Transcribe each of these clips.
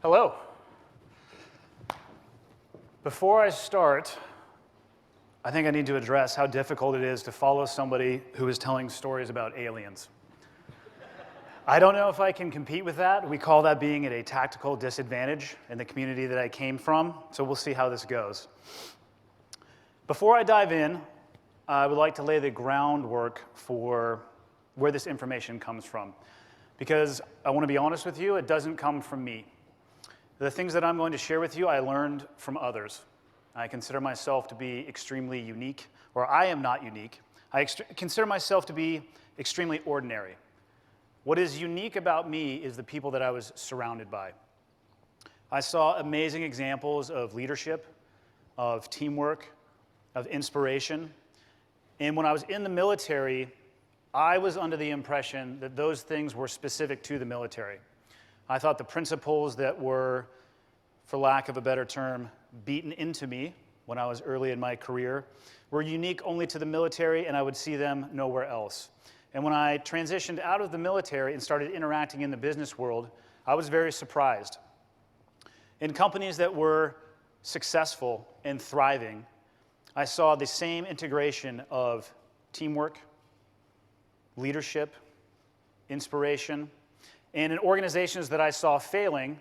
Hello. Before I start, I think I need to address how difficult it is to follow somebody who is telling stories about aliens. I don't know if I can compete with that. We call that being at a tactical disadvantage in the community that I came from, so we'll see how this goes. Before I dive in, I would like to lay the groundwork for where this information comes from. Because I want to be honest with you, it doesn't come from me. The things that I'm going to share with you, I learned from others. I consider myself to be extremely unique, or I am not unique. I consider myself to be extremely ordinary. What is unique about me is the people that I was surrounded by. I saw amazing examples of leadership, of teamwork, of inspiration. And when I was in the military, I was under the impression that those things were specific to the military. I thought the principles that were, for lack of a better term, beaten into me when I was early in my career were unique only to the military, and I would see them nowhere else. And when I transitioned out of the military and started interacting in the business world, I was very surprised. In companies that were successful and thriving, I saw the same integration of teamwork, leadership, inspiration, and in organizations that I saw failing,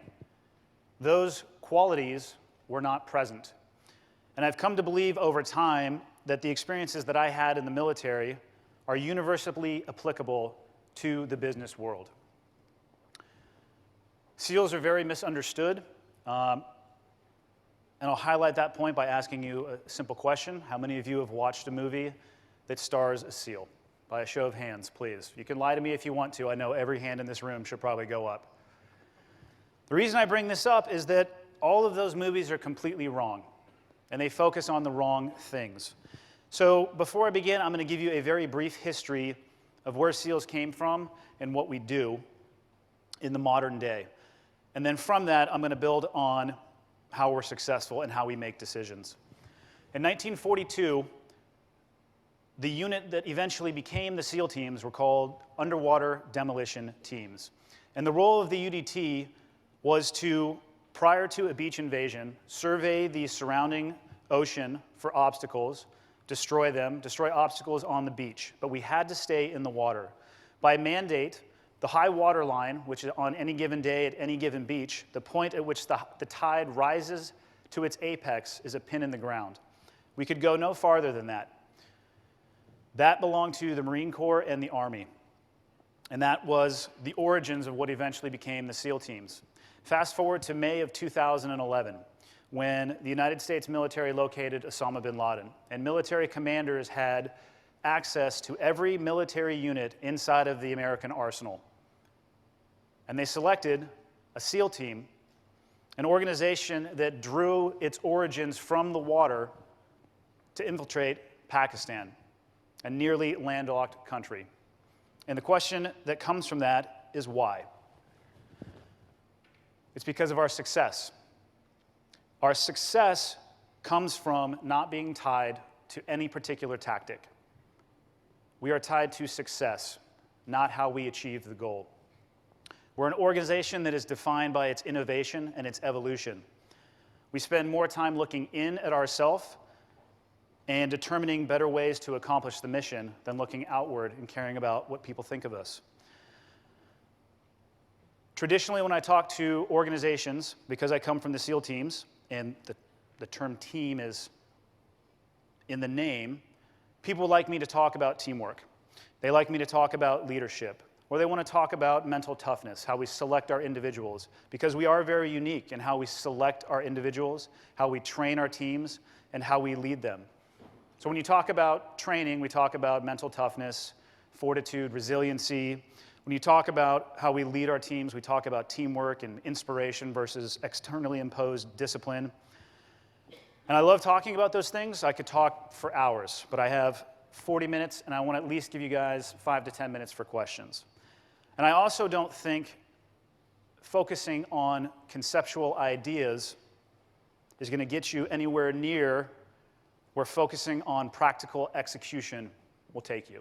those qualities were not present. And I've come to believe over time that the experiences that I had in the military are universally applicable to the business world. SEALs are very misunderstood, and I'll highlight that point by asking you a simple question. How many of you have watched a movie that stars a SEAL? By a show of hands, please. You can lie to me if you want to. I know every hand in this room should probably go up. The reason I bring this up is that all of those movies are completely wrong, and they focus on the wrong things. So before I begin, I'm going to give you a very brief history of where SEALs came from and what we do in the modern day. And then from that, I'm going to build on how we're successful and how we make decisions. In 1942, the unit that eventually became the SEAL teams were called Underwater Demolition Teams. And the role of the UDT was to, prior to a beach invasion, survey the surrounding ocean for obstacles, destroy them, destroy obstacles on the beach. But we had to stay in the water. By mandate, the high water line, which is on any given day at any given beach, the point at which the tide rises to its apex is a pin in the ground. We could go no farther than that. That belonged to the Marine Corps and the Army. And that was the origins of what eventually became the SEAL teams. Fast forward to May of 2011, when the United States military located Osama bin Laden. And military commanders had access to every military unit inside of the American arsenal. And they selected a SEAL team, an organization that drew its origins from the water to infiltrate Pakistan, a nearly landlocked country. And the question that comes from that is why? It's because of our success. Our success comes from not being tied to any particular tactic. We are tied to success, not how we achieve the goal. We're an organization that is defined by its innovation and its evolution. We spend more time looking in at ourselves and determining better ways to accomplish the mission than looking outward and caring about what people think of us. Traditionally, when I talk to organizations, because I come from the SEAL teams, and the term team is in the name, people like me to talk about teamwork. They like me to talk about leadership, or they want to talk about mental toughness, how we select our individuals, because we are very unique in how we select our individuals, how we train our teams, and how we lead them. So when you talk about training, we talk about mental toughness, fortitude, resiliency. When you talk about how we lead our teams, we talk about teamwork and inspiration versus externally imposed discipline. And I love talking about those things. I could talk for hours, but I have 40 minutes, and I want to at least give you guys 5 to 10 minutes for questions. And I also don't think focusing on conceptual ideas is going to get you anywhere near where focusing on practical execution will take you.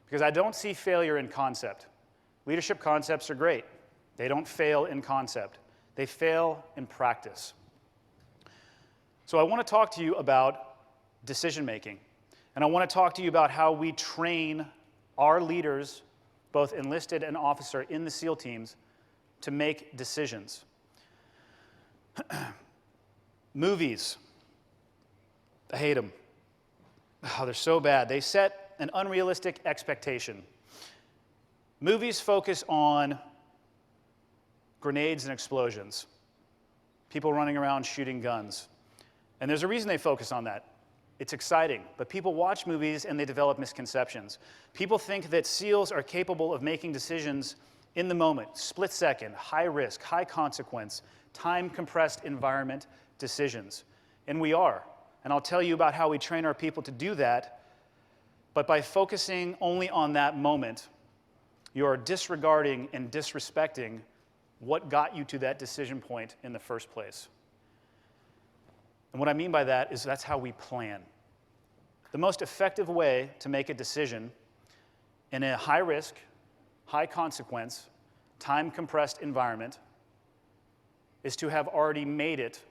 Because I don't see failure in concept. Leadership concepts are great. They don't fail in concept. They fail in practice. So I want to talk to you about decision making. And I want to talk to you about how we train our leaders, both enlisted and officer, in the SEAL teams to make decisions. Movies. I hate them. Oh, they're so bad. They set an unrealistic expectation. Movies focus on grenades and explosions, people running around shooting guns. And there's a reason they focus on that. It's exciting, but people watch movies and they develop misconceptions. People think that SEALs are capable of making decisions in the moment, split second, high risk, high consequence, time compressed environment decisions. And we are. And I'll tell you about how we train our people to do that, but by focusing only on that moment, you are disregarding and disrespecting what got you to that decision point in the first place. And what I mean by that is that's how we plan. The most effective way to make a decision in a high risk, high consequence, time compressed environment is to have already made it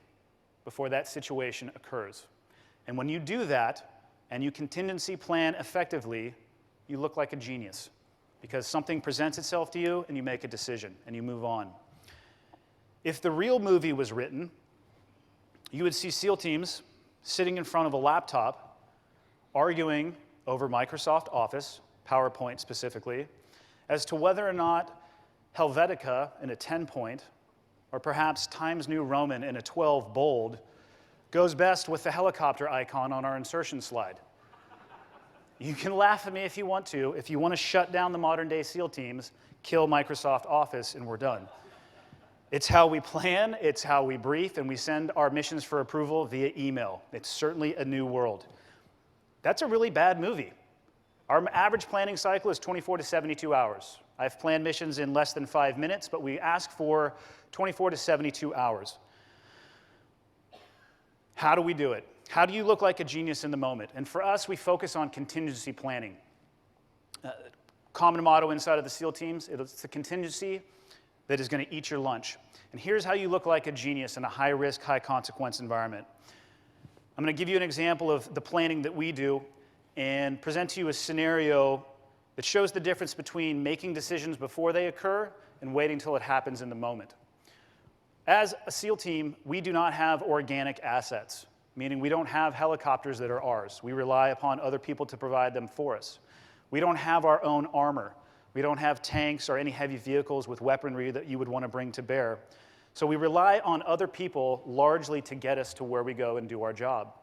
before that situation occurs. And when you do that, and you contingency plan effectively, you look like a genius, because something presents itself to you, and you make a decision, and you move on. If the real movie was written, you would see SEAL teams sitting in front of a laptop, arguing over Microsoft Office, PowerPoint specifically, as to whether or not Helvetica in a 10-point, or perhaps Times New Roman in a 12 bold, goes best with the helicopter icon on our insertion slide. You can laugh at me if you want to. If you want to shut down the modern-day SEAL teams, kill Microsoft Office, and we're done. It's how we plan, it's how we brief, and we send our missions for approval via email. It's certainly a new world. That's a really bad movie. Our average planning cycle is 24 to 72 hours. I've planned missions in less than 5 minutes, but we ask for 24 to 72 hours. How do we do it? How do you look like a genius in the moment? And for us, we focus on contingency planning. Common motto inside of the SEAL teams, it's the contingency that is going to eat your lunch. And here's how you look like a genius in a high-risk, high-consequence environment. I'm going to give you an example of the planning that we do and present to you a scenario that shows the difference between making decisions before they occur and waiting till it happens in the moment. As a SEAL team, we do not have organic assets, meaning we don't have helicopters that are ours. We rely upon other people to provide them for us. We don't have our own armor. We don't have tanks or any heavy vehicles with weaponry that you would want to bring to bear. So we rely on other people largely to get us to where we go and do our job.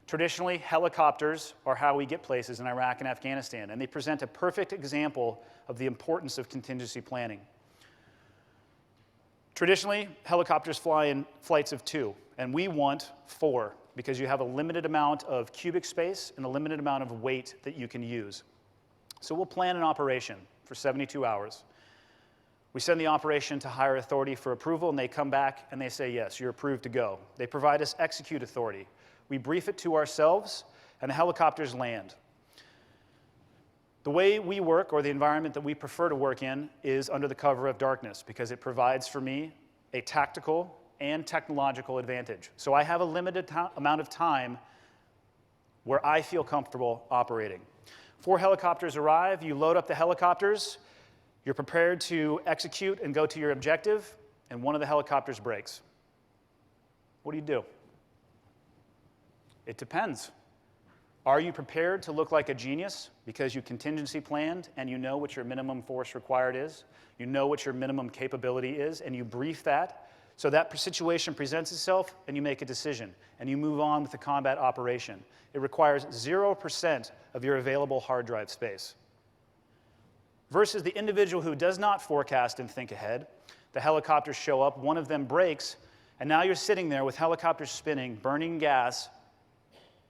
Traditionally, helicopters are how we get places in Iraq and Afghanistan, and they present a perfect example of the importance of contingency planning. Traditionally, helicopters fly in flights of 2, and we want 4 because you have a limited amount of cubic space and a limited amount of weight that you can use. So we'll plan an operation for 72 hours. We send the operation to higher authority for approval, and they come back and they say, yes, you're approved to go. They provide us execute authority. We brief it to ourselves, and the helicopters land. The way we work, or the environment that we prefer to work in, is under the cover of darkness because it provides for me a tactical and technological advantage. So I have a limited amount of time where I feel comfortable operating. 4 helicopters arrive, you load up the helicopters, you're prepared to execute and go to your objective, and one of the helicopters breaks. What do? It depends. Are you prepared to look like a genius because you contingency planned and you know what your minimum force required is, you know what your minimum capability is, and you brief that so that situation presents itself and you make a decision and you move on with the combat operation? It requires 0% of your available hard drive space. Versus the individual who does not forecast and think ahead, the helicopters show up, one of them breaks, and now you're sitting there with helicopters spinning, burning gas,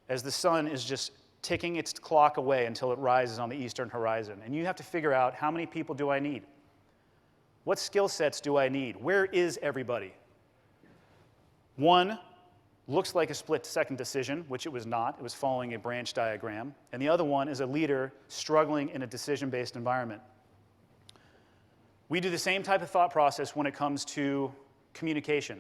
as the sun is just ticking its clock away until it rises on the eastern horizon. And you have to figure out, how many people do I need? What skill sets do I need? Where is everybody? One looks like a split-second decision, which it was not. It was following a branch diagram. And the other one is a leader struggling in a decision-based environment. We do the same type of thought process when it comes to communication.